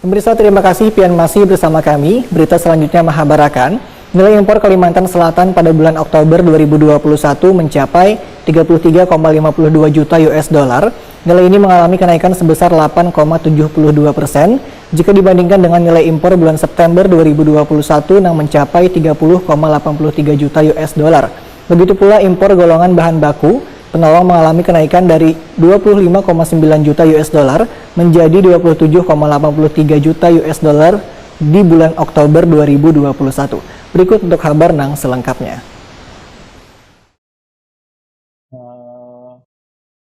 Pemirsa, terima kasih Pian masih bersama kami. Berita selanjutnya Mahabarakan. Nilai impor Kalimantan Selatan pada bulan Oktober 2021 mencapai 33,52 juta US dollar. Nilai ini mengalami kenaikan sebesar 8,72% jika dibandingkan dengan nilai impor bulan September 2021 yang mencapai 30,83 juta US dollar. Begitu pula impor golongan bahan baku penolong mengalami kenaikan dari 25,9 juta US dollar menjadi 27,83 juta US dollar di bulan Oktober 2021. Berikut untuk kabar nang selengkapnya.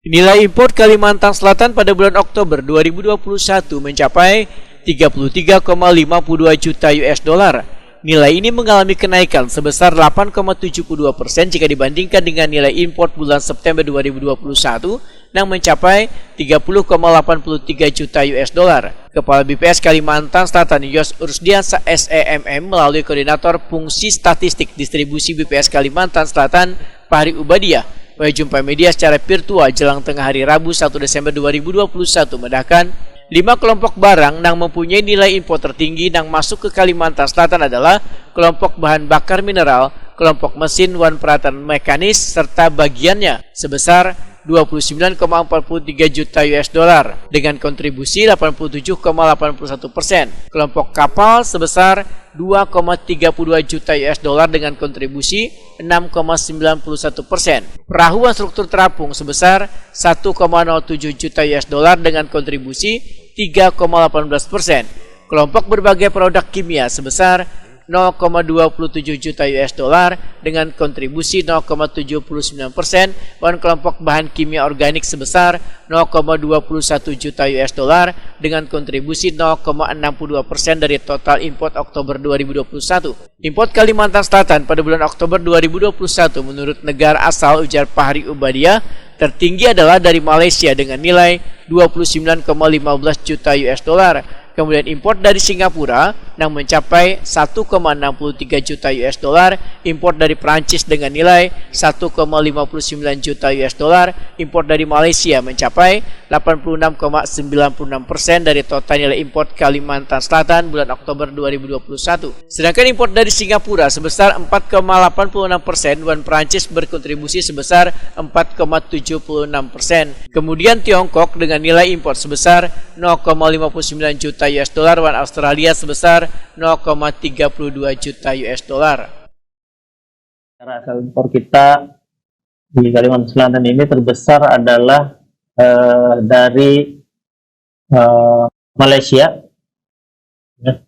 Nilai impor Kalimantan Selatan pada bulan Oktober 2021 mencapai 33,52 juta US dollar. Nilai ini mengalami kenaikan sebesar 8,72% jika dibandingkan dengan nilai impor bulan September 2021 yang mencapai 30,83 juta US dollar. Kepala BPS Kalimantan Selatan Yos Rusdiansa SEMM melalui Koordinator Fungsi Statistik Distribusi BPS Kalimantan Selatan Fahri Ubadiah berjumpa media secara virtual jelang tengah hari Rabu 1 Desember 2021 mendahkan 5 kelompok barang yang mempunyai nilai impor tertinggi yang masuk ke Kalimantan Selatan adalah kelompok bahan bakar mineral, kelompok mesin wan peralatan mekanis, serta bagiannya sebesar 29,43 juta US dollar dengan kontribusi 87,81%. Kelompok kapal sebesar 2,32 juta US dollar dengan kontribusi 6,91%. Perahu dan struktur terapung sebesar 1,07 juta US dollar dengan kontribusi 3,18%. Kelompok berbagai produk kimia sebesar 0,27 juta US dollar dengan kontribusi 0,79% dan kelompok bahan kimia organik sebesar 0,21 juta US dollar dengan kontribusi 0,62% dari total import Oktober 2021. Import Kalimantan Selatan pada bulan Oktober 2021 menurut negara asal ujar Fahri Ubadiah tertinggi adalah dari Malaysia dengan nilai 29,15 juta US dollar. Kemudian import dari Singapura yang mencapai 1,63 juta US dollar, import dari Prancis dengan nilai 1,59 juta US dollar, import dari Malaysia mencapai 86,96% dari total nilai import Kalimantan Selatan bulan Oktober 2021. Sedangkan import dari Singapura sebesar 4,86% dan Prancis berkontribusi sebesar 4,76%. Kemudian Tiongkok dengan nilai import sebesar 0,59 juta US dollar dan Australia sebesar 0,32 juta US dollar. Asal impor kita di Kalimantan Selatan ini terbesar adalah dari Malaysia ya,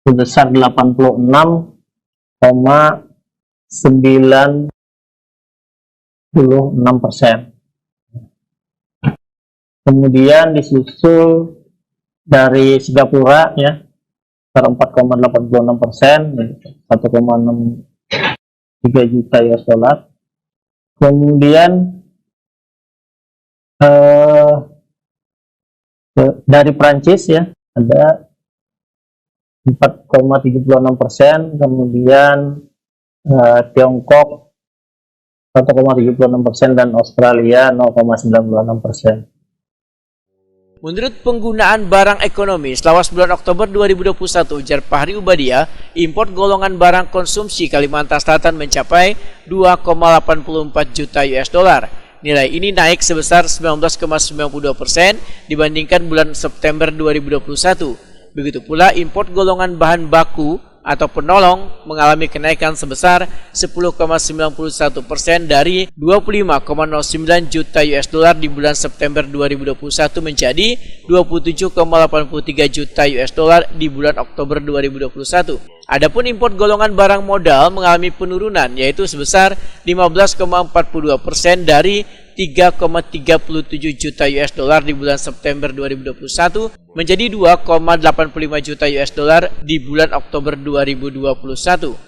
sebesar 86,96%. Kemudian disusul dari Singapura ya 4,86%, 1,63 juta US dollar. Kemudian dari Prancis ya ada 4,36%, kemudian Tiongkok 1,76% dan Australia 0,96%. Menurut penggunaan barang ekonomi selawas bulan Oktober 2021, ujar Fahri Ubadiah, import golongan barang konsumsi Kalimantan Selatan mencapai 2,84 juta US dollar. Nilai ini naik sebesar 19,92% dibandingkan bulan September 2021. Begitu pula import golongan bahan baku atau penolong mengalami kenaikan sebesar 10,91% dari 25,09 juta US dollar di bulan September 2021 menjadi 27,83 juta US dollar di bulan Oktober 2021. Adapun import golongan barang modal mengalami penurunan yaitu sebesar 15,42% dari 3,37 juta US dollar di bulan September 2021 menjadi 2,85 juta US dollar di bulan Oktober 2021.